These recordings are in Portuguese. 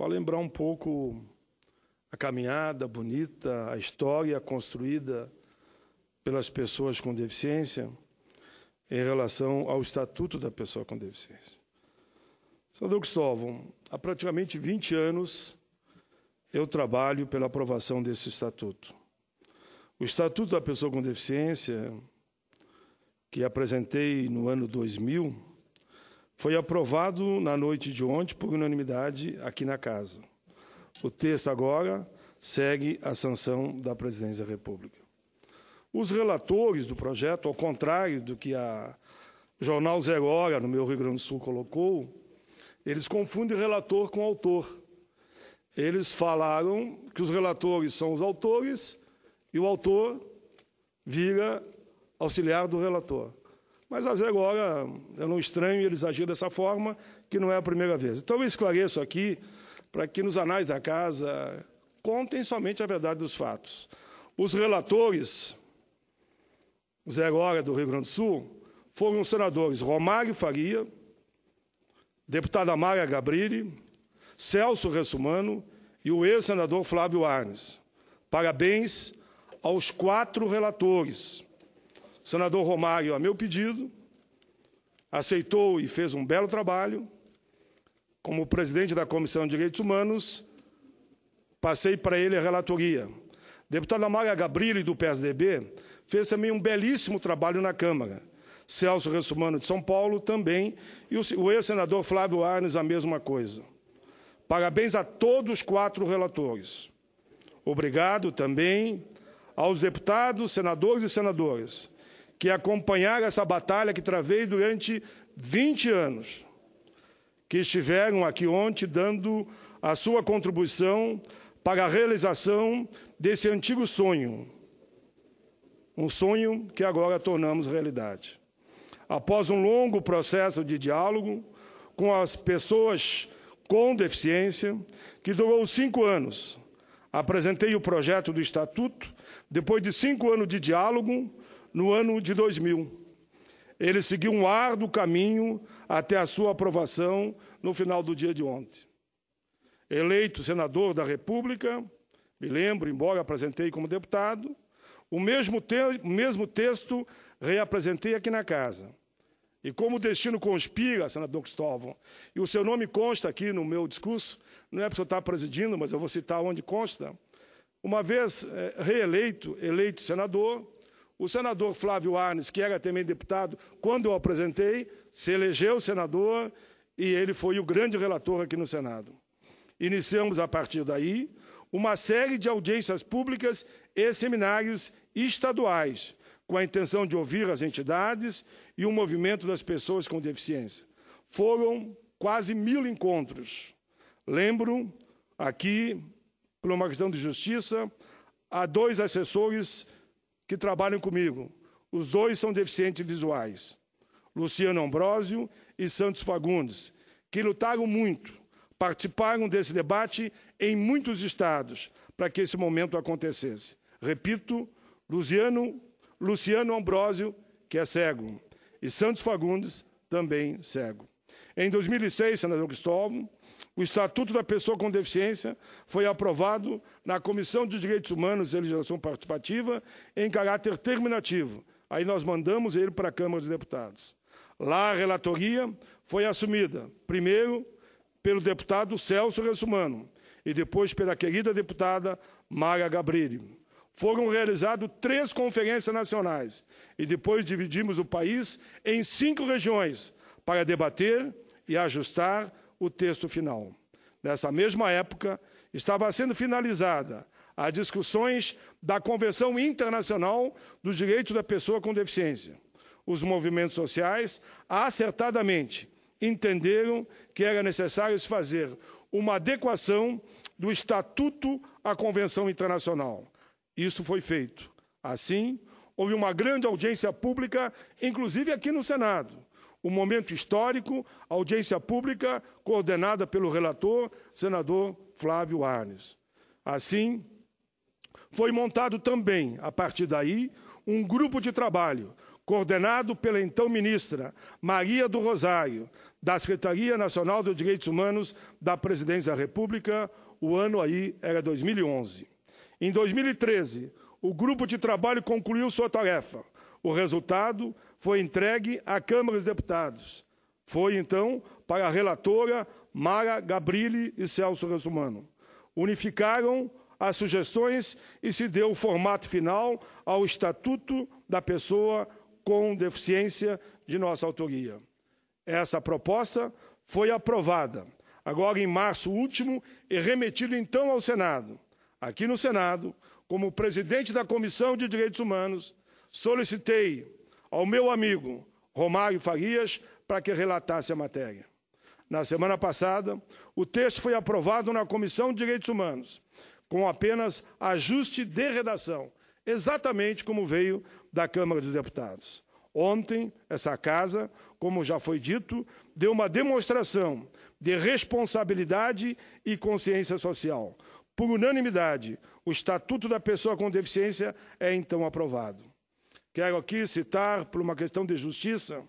para lembrar um pouco a caminhada bonita, a história construída pelas pessoas com deficiência em relação ao Estatuto da Pessoa com Deficiência. Senador Cristóvão, há praticamente 20 anos eu trabalho pela aprovação desse Estatuto. O Estatuto da Pessoa com Deficiência, que apresentei no ano 2000, foi aprovado na noite de ontem por unanimidade aqui na Casa. O texto agora segue a sanção da Presidência da República. Os relatores do projeto, ao contrário do que o jornal Zero Hora, no meu Rio Grande do Sul, colocou, eles confundem relator com autor. Eles falaram que os relatores são os autores e o autor vira auxiliar do relator. Mas a Zero Hora, eu não estranho eles agirem dessa forma, que não é a primeira vez. Então eu esclareço aqui, para que nos anais da Casa contem somente a verdade dos fatos. Os relatores, Zero Hora do Rio Grande do Sul, foram os senadores Romário Faria, deputada Mara Gabrilli, Celso Russumano e o ex-senador Flávio Arnes. Parabéns aos 4 relatores. O senador Romário, a meu pedido, aceitou e fez um belo trabalho. Como presidente da Comissão de Direitos Humanos, passei para ele a relatoria. Deputada Mara Gabrilli, do PSDB, fez também um belíssimo trabalho na Câmara. Celso Russumano, de São Paulo, também, e o ex-senador Flávio Arnes, a mesma coisa. Parabéns a todos os 4 relatores. Obrigado também aos deputados, senadores e senadoras que acompanharam essa batalha que travei durante 20 anos, que estiveram aqui ontem dando a sua contribuição para a realização desse antigo sonho, um sonho que agora tornamos realidade. Após um longo processo de diálogo com as pessoas com deficiência, que durou 5 anos, apresentei o projeto do Estatuto, depois de 5 anos de diálogo, no ano de 2000. Ele seguiu um árduo caminho até a sua aprovação no final do dia de ontem. Eleito senador da República, me lembro, embora apresentei como deputado, o mesmo texto reapresentei aqui na Casa. E como o destino conspira, senador Cristóvão, e o seu nome consta aqui no meu discurso, não é porque eu estou presidindo, mas eu vou citar onde consta, uma vez eleito senador, o senador Flávio Arnes, que era também deputado, quando eu apresentei, se elegeu senador e ele foi o grande relator aqui no Senado. Iniciamos, a partir daí, uma série de audiências públicas e seminários estaduais, com a intenção de ouvir as entidades e o movimento das pessoas com deficiência. Foram quase 1000 encontros. Lembro, aqui, por uma questão de justiça, há 2 assessores que trabalham comigo. Os 2 são deficientes visuais, Luciano Ambrósio e Santos Fagundes, que lutaram muito, participaram desse debate em muitos estados para que esse momento acontecesse. Repito, Luciano Ambrósio, que é cego, e Santos Fagundes, também cego. Em 2006, senador Cristóvão, o Estatuto da Pessoa com Deficiência foi aprovado na Comissão de Direitos Humanos e Legislação Participativa em caráter terminativo. Aí nós mandamos ele para a Câmara dos Deputados. Lá a relatoria foi assumida, primeiro pelo deputado Celso Russumano e depois pela querida deputada Mara Gabrilli. Foram realizadas 3 conferências nacionais e depois dividimos o país em 5 regiões para debater e ajustar o texto final. Nessa mesma época, estava sendo finalizada as discussões da Convenção Internacional dos Direitos da Pessoa com Deficiência. Os movimentos sociais, acertadamente, entenderam que era necessário se fazer uma adequação do Estatuto à Convenção Internacional. Isso foi feito. Assim, houve uma grande audiência pública, inclusive aqui no Senado. Um momento histórico, audiência pública coordenada pelo relator, senador Flávio Arnes. Assim, foi montado também, a partir daí, um grupo de trabalho coordenado pela então ministra Maria do Rosário, da Secretaria Nacional dos Direitos Humanos da Presidência da República. O ano aí era 2011. Em 2013, o grupo de trabalho concluiu sua tarefa. O resultado foi entregue à Câmara dos Deputados. Foi, então, para a relatora Mara Gabrilli e Celso Russomano. Unificaram as sugestões e se deu o formato final ao Estatuto da Pessoa com Deficiência de nossa autoria. Essa proposta foi aprovada agora em março último e remetido então ao Senado. Aqui no Senado, como presidente da Comissão de Direitos Humanos, solicitei ao meu amigo Romário Farias para que relatasse a matéria. Na semana passada, o texto foi aprovado na Comissão de Direitos Humanos, com apenas ajuste de redação, exatamente como veio da Câmara dos Deputados. Ontem, essa casa, como já foi dito, deu uma demonstração de responsabilidade e consciência social. Por unanimidade, o Estatuto da Pessoa com Deficiência é então aprovado. Quero aqui citar, por uma questão de justiça,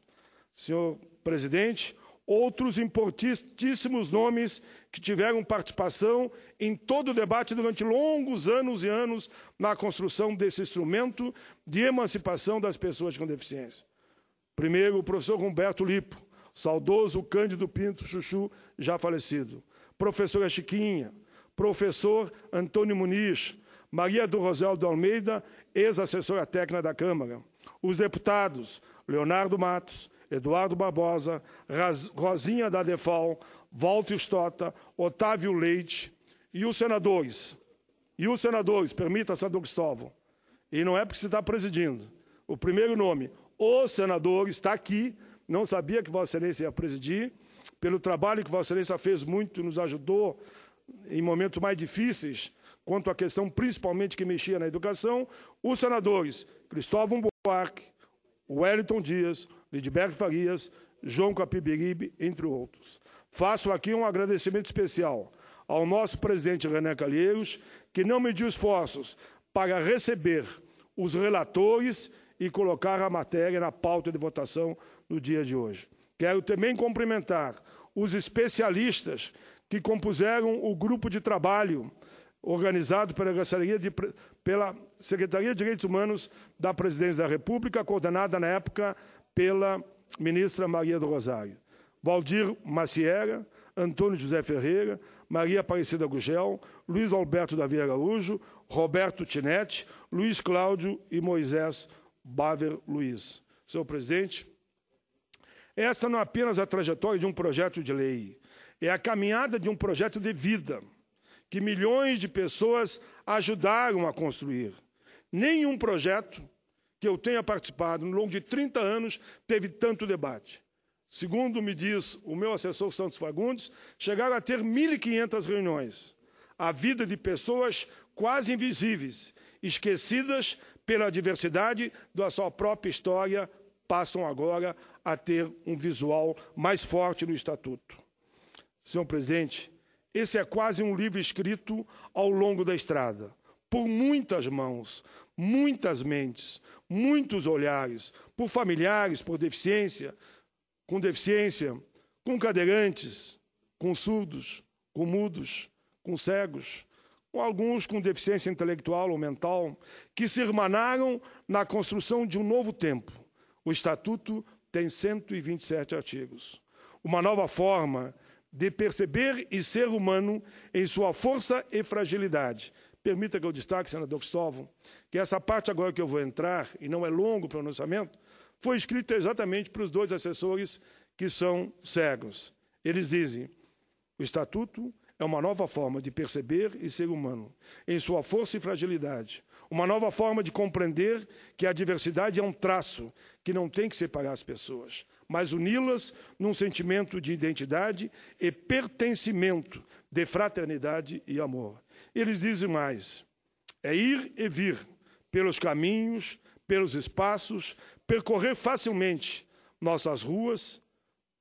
senhor presidente, outros importantíssimos nomes que tiveram participação em todo o debate durante longos anos e anos na construção desse instrumento de emancipação das pessoas com deficiência. Primeiro, o professor Humberto Lipo, saudoso Cândido Pinto Chuchu, já falecido. Professora Chiquinha, professor Antônio Muniz, Maria do Rosário de Almeida, ex-assessora técnica da Câmara. Os deputados Leonardo Matos, Eduardo Barbosa, Rosinha da Defal, Walter Stota, Otávio Leite e os senadores. Permita, senador Cristóvão, e não é porque você está presidindo. O primeiro nome, o senador, está aqui, não sabia que Vossa Excelência ia presidir, pelo trabalho que Vossa Excelência fez muito, nos ajudou em momentos mais difíceis, quanto à questão principalmente que mexia na educação, os senadores Cristóvão Buarque, Wellington Dias, Lidberto Farias, João Capiberibe, entre outros. Faço aqui um agradecimento especial ao nosso presidente Renan Calheiros, que não mediu esforços para receber os relatores e colocar a matéria na pauta de votação no dia de hoje. Quero também cumprimentar os especialistas que compuseram o grupo de trabalho organizado pela Secretaria de Direitos Humanos da Presidência da República, coordenada na época pela ministra Maria do Rosário. Valdir Maciera, Antônio José Ferreira, Maria Aparecida Gugel, Luiz Alberto Davi Araújo, Roberto Tinetti, Luiz Cláudio e Moisés Baver Luiz. Senhor presidente, esta não é apenas a trajetória de um projeto de lei, é a caminhada de um projeto de vida, que milhões de pessoas ajudaram a construir. Nenhum projeto que eu tenha participado, no longo de 30 anos, teve tanto debate. Segundo me diz o meu assessor Santos Fagundes, chegaram a ter 1.500 reuniões. A vida de pessoas quase invisíveis, esquecidas pela diversidade da sua própria história, passam agora a ter um visual mais forte no Estatuto. Senhor presidente, esse é quase um livro escrito ao longo da estrada, por muitas mãos, muitas mentes, muitos olhares, por familiares com deficiência, com cadeirantes, com surdos, com mudos, com cegos, com alguns com deficiência intelectual ou mental, que se irmanaram na construção de um novo tempo. O Estatuto tem 127 artigos. Uma nova forma de perceber e ser humano em sua força e fragilidade. Permita que eu destaque, senador Cristóvão, que essa parte agora que eu vou entrar, e não é longo o pronunciamento, foi escrita exatamente para os dois assessores que são cegos. Eles dizem, o Estatuto é uma nova forma de perceber e ser humano, em sua força e fragilidade. Uma nova forma de compreender que a diversidade é um traço que não tem que separar as pessoas, mas uni-las num sentimento de identidade e pertencimento, de fraternidade e amor. Eles dizem mais, é ir e vir pelos caminhos, pelos espaços, percorrer facilmente nossas ruas,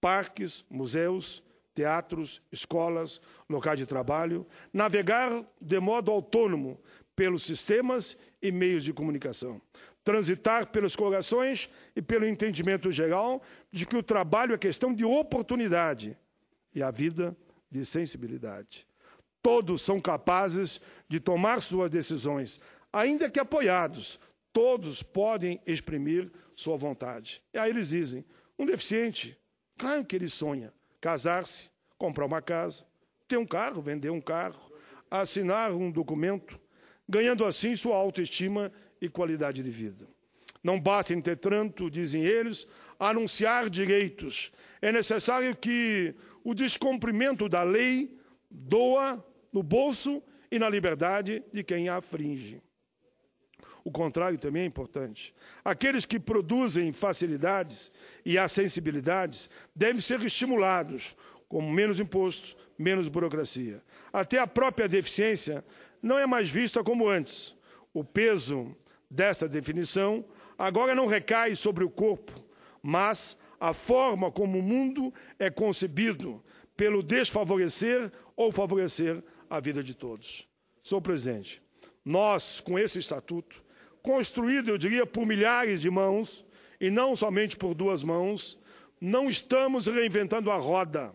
parques, museus, teatros, escolas, locais de trabalho, navegar de modo autônomo pelos sistemas e meios de comunicação. transitar pelos corações e pelo entendimento geral de que o trabalho é questão de oportunidade e a vida de sensibilidade. Todos são capazes de tomar suas decisões, ainda que apoiados. Todos podem exprimir sua vontade. E aí eles dizem, um deficiente, claro que ele sonha casar-se, comprar uma casa, ter um carro, vender um carro, assinar um documento, ganhando assim sua autoestima e qualidade de vida. Não basta, entretanto, dizem eles, anunciar direitos. É necessário que o descumprimento da lei doa no bolso e na liberdade de quem a aflige. O contrário também é importante. Aqueles que produzem facilidades e acessibilidades devem ser estimulados, com menos impostos, menos burocracia. Até a própria deficiência não é mais vista como antes. O peso desta definição agora não recai sobre o corpo, mas a forma como o mundo é concebido pelo desfavorecer ou favorecer a vida de todos. Senhor presidente, nós, com esse estatuto, construído, eu diria, por milhares de mãos, e não somente por 2 mãos, não estamos reinventando a roda,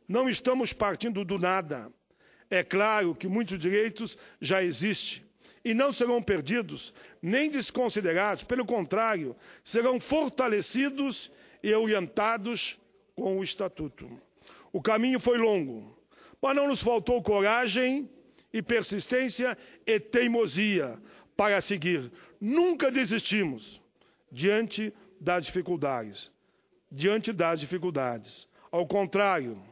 não estamos partindo do nada. É claro que muitos direitos já existem e não serão perdidos, nem desconsiderados, pelo contrário, serão fortalecidos e orientados com o Estatuto. O caminho foi longo, mas não nos faltou coragem e persistência e teimosia para seguir. Nunca desistimos diante das dificuldades. Ao contrário,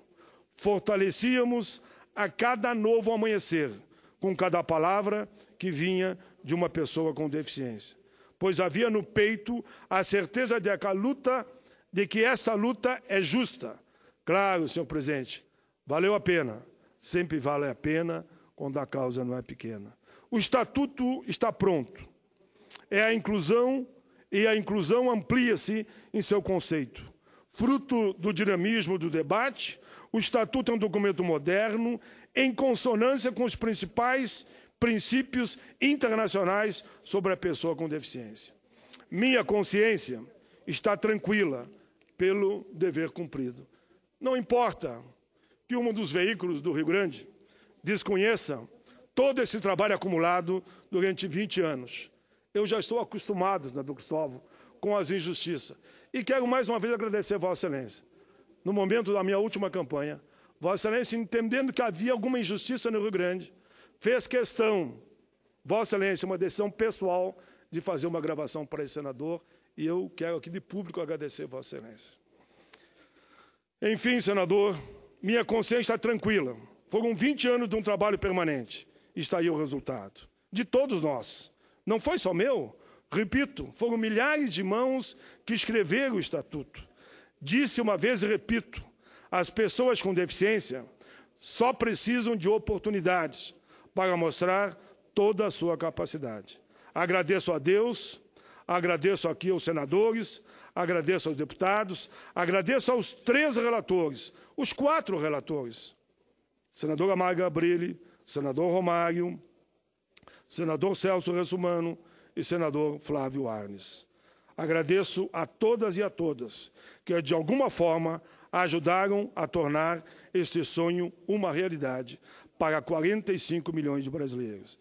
fortalecíamos a cada novo amanhecer, com cada palavra que vinha de uma pessoa com deficiência. Pois havia no peito a certeza de que esta luta é justa. Claro, senhor presidente, valeu a pena. Sempre vale a pena quando a causa não é pequena. O Estatuto está pronto. É a inclusão, e a inclusão amplia-se em seu conceito. Fruto do dinamismo do debate, o Estatuto é um documento moderno, em consonância com os principais princípios internacionais sobre a pessoa com deficiência. Minha consciência está tranquila pelo dever cumprido. Não importa que um dos veículos do Rio Grande desconheça todo esse trabalho acumulado durante 20 anos. Eu já estou acostumado, senador Cristóvão, com as injustiças. E quero mais uma vez agradecer a Vossa Excelência. No momento da minha última campanha, Vossa Excelência, entendendo que havia alguma injustiça no Rio Grande, fez questão, Vossa Excelência, uma decisão pessoal de fazer uma gravação para esse senador, e eu quero aqui de público agradecer a Vossa Excelência. Enfim, senador, minha consciência está tranquila. Foram 20 anos de um trabalho permanente. E está aí o resultado. De todos nós. Não foi só meu. Repito, foram milhares de mãos que escreveram o Estatuto. Disse uma vez e repito, as pessoas com deficiência só precisam de oportunidades para mostrar toda a sua capacidade. Agradeço a Deus, agradeço aqui aos senadores, agradeço aos deputados, agradeço aos 3 relatores, os 4 relatores. Senadora Marga Brilli, senador Romário, senador Celso Russomano e senador Flávio Arnes. Agradeço a todas e a todas que, de alguma forma, ajudaram a tornar este sonho uma realidade para 45 milhões de brasileiros.